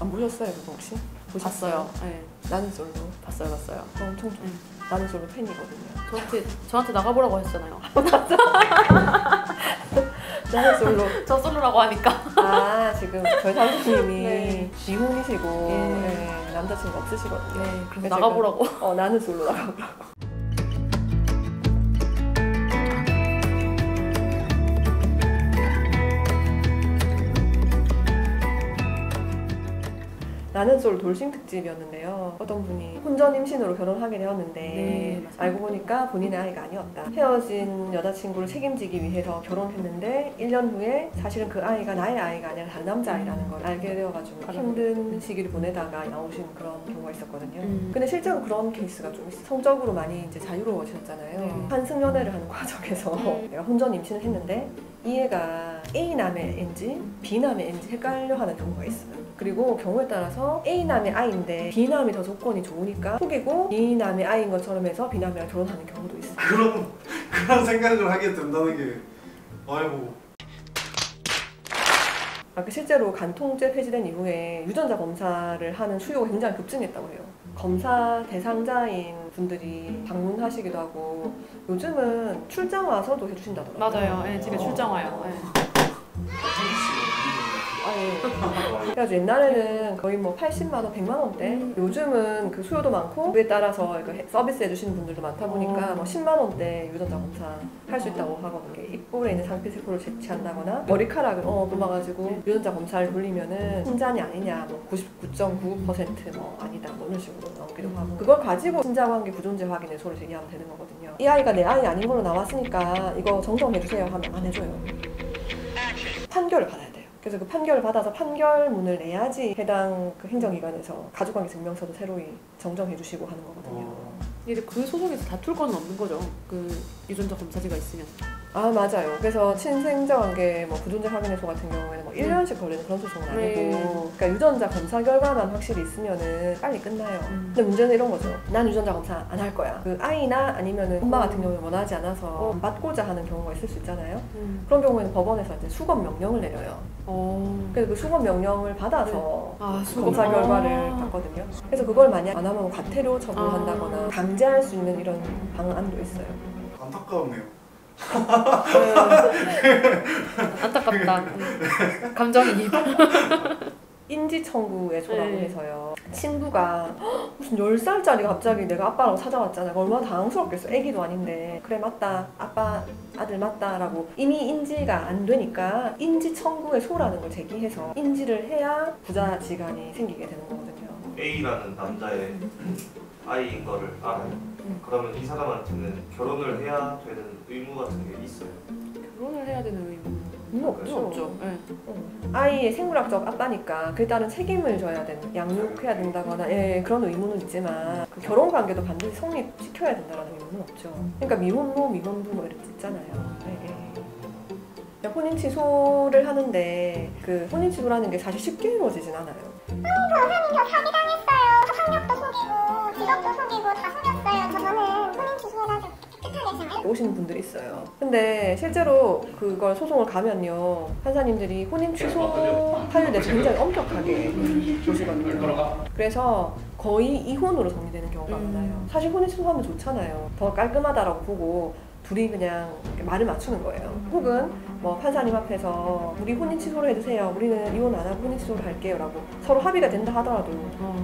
안 보셨어요 그거 혹시? 봤어요. 네. 나는 솔로. 봤어요. 저 엄청 좋아요. 나는 솔로 팬이거든요. 저한테 나가보라고 하셨잖아요. 나는 솔로. 저 솔로라고 하니까. 아 지금 저희 사부님이 네. 미혼이시고 네. 네, 남자친구 없으시거든요. 네, 그래서 나가보라고. 나는 솔로 나가보라고. 나는 솔로 돌싱 특집이었는데요. 어떤 분이 혼전 임신으로 결혼하게 되었는데 네, 알고 보니까 본인의 아이가 아니었다. 헤어진 여자친구를 책임지기 위해서 결혼했는데 1년 후에 사실은 그 아이가 나의 아이가 아니라 다른 남자아이라는 걸 알게 되어가지고 힘든 시기를 보내다가 나오신 그런 경우가 있었거든요. 근데 실제로 그런 케이스가 좀 있어요. 성적으로 많이 이제 자유로워지셨잖아요. 한승연애를 하는 과정에서 내가 혼전 임신을 했는데 이 애가 A남의 애인지 B남의 애인지 헷갈려하는 경우가 있어요. 그리고 경우에 따라서 A남의 아이인데 B남이 더 조건이 좋으니까 속이고 B남의 아이인 것처럼 해서 B남이랑 결혼하는 경우도 있어요. 그런 생각을 하게 된다는 게 아이고. 실제로 간통죄 폐지된 이후에 유전자 검사를 하는 수요가 굉장히 급증했다고 해요. 검사 대상자인 분들이 방문하시기도 하고 요즘은 출장 와서도 해주신다더라고요. 맞아요. 네, 집에 출장 와요. 네. 그래서 옛날에는 거의 뭐 80만 원, 100만 원대. 요즘은 그 수요도 많고 그에 따라서 서비스 해주시는 분들도 많다 보니까 뭐 10만 원대 유전자 검사 할 수 있다고 하거든요. 입볼에 있는 상피 세포를 채취한다거나 머리카락을 뽑아가지고 유전자 검사를 돌리면은 신장이 아니냐, 뭐 99.99% 뭐 아니다, 뭐 이런 식으로 나오기도 하고 그걸 가지고 신장관계 부존재 확인에 소를 제기하면 되는 거거든요. 이 아이가 내 아이 아닌 걸로 나왔으니까 이거 정정해주세요 하면 안 해줘요. 판결을 받아야 돼요. 그래서 그 판결을 받아서 판결문을 내야지 해당 그 행정기관에서 가족관계 증명서도 새로이 정정해 주시고 하는 거거든요. 이제 그 소송에서 다툴 건 없는 거죠. 그 유전자 검사지가 있으면. 아 맞아요. 그래서 친생자관계 뭐 부존재 확인해소 같은 경우에는 뭐 1년씩 걸리는 그런 소송은 아니고 그러니까 유전자 검사 결과만 확실히 있으면은 빨리 끝나요. 근데 문제는 이런 거죠. 난 유전자 검사 안 할 거야. 그 아이나 아니면은 엄마 같은 경우에 원하지 않아서 받고자 하는 경우가 있을 수 있잖아요. 그런 경우에는 법원에서 이제 수검 명령을 내려요. 그래서 그 수검 명령을 받아서 검사 결과를 받거든요. 그래서 그걸 만약 안 하면 과태료 처분한다거나 강제할 수 있는 이런 방안도 있어요. 안타까웠네요. 안타깝다. 감정이입. 인지 청구해줘라고 해서요. 친구가 무슨 10살짜리가 갑자기 내가 아빠라고 찾아왔잖아. 얼마나 당황스럽겠어. 애기도 아닌데. 그래 맞다. 아빠 아들 맞다 라고 이미 인지가 안 되니까 인지 청구해소라는 걸 제기해서 인지를 해야 부자지간이 생기게 되는 거거든요. A라는 남자의 아이인 거를 알아요. 그러면 이 사람한테는 결혼을 해야 되는 의무 같은 게 있어요? 결혼을 해야 되는 의무 없죠. 네. 아이의 생물학적 아빠니까 그에 따른 책임을 져야 되는, 양육해야 된다거나 그런 의무는 있지만 그 결혼 관계도 반드시 성립시켜야 된다는 의무는 없죠. 그러니까 미혼모, 미혼부 뭐 이렇게 있잖아요. 혼인 취소를 하는데 그 혼인 취소라는 게 사실 쉽게 이루어지진 않아요. 변호사님 저 사기당했어요. 저 학력도 속이고 직업도 속이고 다 속였어요. 저는 혼인 취소해가지고 깨끗하게 오시는 분들이 있어요. 근데 실제로 그걸 소송을 가면요, 판사님들이 혼인 취소하는 데서 굉장히 엄격하게 보시거든요. 그래서 거의 이혼으로 정리되는 경우가 많아요. 사실 혼인 취소하면 좋잖아요. 더 깔끔하다라고 보고 둘이 그냥 말을 맞추는 거예요. 혹은 뭐 판사님 앞에서 우리 혼인 취소를 해주세요. 우리는 이혼 안 하고 혼인 취소를 할게요 라고 서로 합의가 된다 하더라도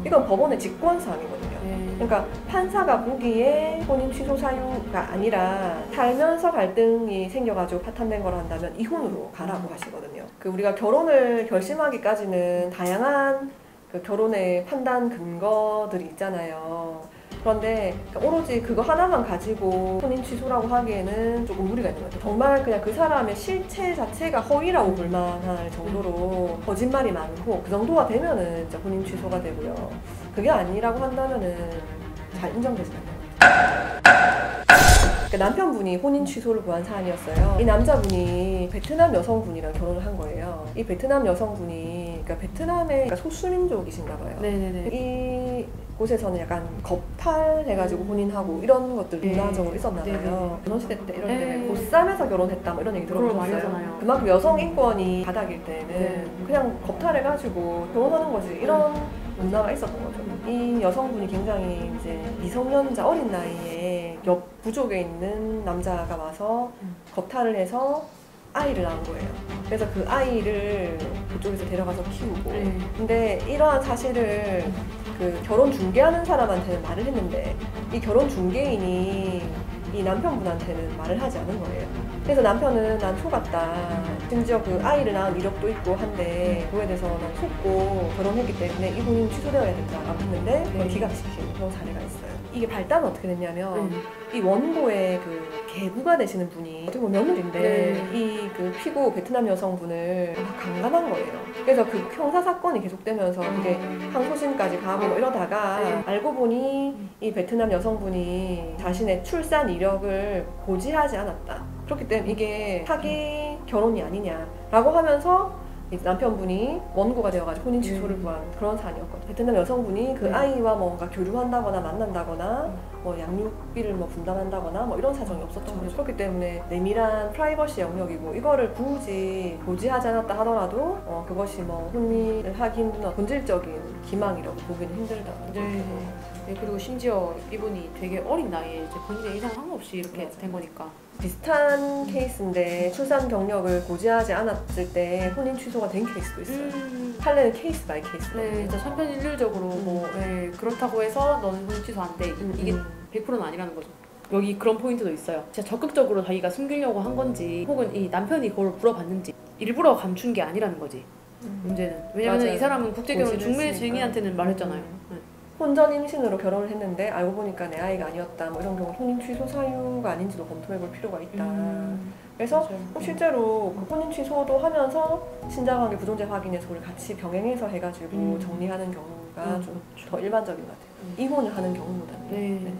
이건 법원의 직권사항이거든요. 그러니까 판사가 보기에 혼인 취소 사유가 아니라 살면서 갈등이 생겨가지고 파탄된 걸 한다면 이혼으로 가라고 하시거든요. 그 우리가 결혼을 결심하기까지는 다양한 그 결혼의 판단 근거들이 있잖아요. 그런데 오로지 그거 하나만 가지고 혼인 취소라고 하기에는 조금 무리가 있는 것 같아요. 정말 그냥 그 사람의 실체 자체가 허위라고 볼만할 정도로 거짓말이 많고 그 정도가 되면은 이제 혼인 취소가 되고요. 그게 아니라고 한다면은 잘 인정되지 않아요. 그러니까 남편분이 혼인 취소를 구한 사안이었어요. 이 남자분이 베트남 여성분이랑 결혼을 한 거예요. 이 베트남 여성분이 보니까 베트남의 소수민족이신가 봐요. 네네네. 이곳에서는 약간 겁탈해가지고 혼인하고 이런 것들 네. 문화적으로 있었나 네. 봐요. 결혼시대 때 이런 네. 때 보쌈에서 결혼했다 뭐 이런 얘기 그런 거 많이 들어보셨어요? 하잖아요. 그만큼 여성 인권이 바닥일 때는 네. 그냥 겁탈해가지고 결혼하는 거지 이런 문화가 있었던 거죠. 이 여성분이 굉장히 이제 미성년자 어린 나이에 옆 부족에 있는 남자가 와서 겁탈을 해서 아이를 낳은 거예요. 그래서 그 아이를 그쪽에서 데려가서 키우고. 네. 근데 이러한 사실을 그 결혼 중개하는 사람한테는 말을 했는데 이 결혼 중개인이 이 남편분한테는 말을 하지 않은 거예요. 그래서 남편은 난 속았다. 심지어 그 아이를 낳은 이력도 있고 한데 그거에 대해서 난 속고 결혼했기 때문에 이 혼인 취소되어야 된다라고 했는데 그걸 기각시킨 그런 사례가 있어요. 이게 발단은 어떻게 됐냐면 이 원고의 그 계부가 되시는 분이 어떻게 보면 며느리인데 네. 이 그 피고 베트남 여성분을 강간한 거예요. 그래서 그 형사 사건이 계속되면서 그게 항소심까지 가고 뭐 이러다가 네. 알고 보니 이 베트남 여성분이 자신의 출산 이력을 고지하지 않았다. 그렇기 때문에 이게 사기 결혼이 아니냐라고 하면서 이제 남편분이 원고가 되어가지고 혼인 취소를 구한 그런 사안이었거든요. 베트남 여성분이 그 아이와 뭔가 교류한다거나 만난다거나 뭐 양육비를 뭐 분담한다거나 뭐 이런 사정이 없었던 거죠. 그렇기 때문에 내밀한 프라이버시 영역이고 이거를 굳이 고지하지 않았다 하더라도 그것이 뭐 혼인을 하기 힘든 본질적인 기망이라고 보기는 힘들다. 네. 네, 그리고 심지어 이분이 되게 어린 나이에 이제 본인의 이상 상관없이 이렇게 된 거니까. 비슷한 케이스인데 출산 경력을 고지하지 않았을 때 혼인 취소가 된 케이스도 있어요. 판례는 케이스 바이 케이스. 네, 진짜 천편일률적으로 뭐 네, 그렇다고 해서 너는 혼인 취소 안 돼. 이게 100%는 아니라는 거죠. 여기 그런 포인트도 있어요. 진짜 적극적으로 자기가 숨기려고 한 건지 혹은 이 남편이 그걸 물어봤는지 일부러 감춘 게 아니라는 거지. 문제는. 왜냐면 맞아요. 이 사람은 국제결혼 고지를 중매쟁이한테는 말했잖아요. 네. 혼전 임신으로 결혼을 했는데 알고 보니까 내 아이가 아니었다. 뭐 이런 경우 혼인 취소 사유가 아닌지도 검토해볼 필요가 있다. 그래서 맞아요. 실제로 그 혼인 취소도 하면서 신장관계 부존재 확인에서 그걸 같이 병행해서 해가지고 정리하는 경우가 좀 더 일반적인 것 같아요. 이혼을 하는 경우보다는. 네.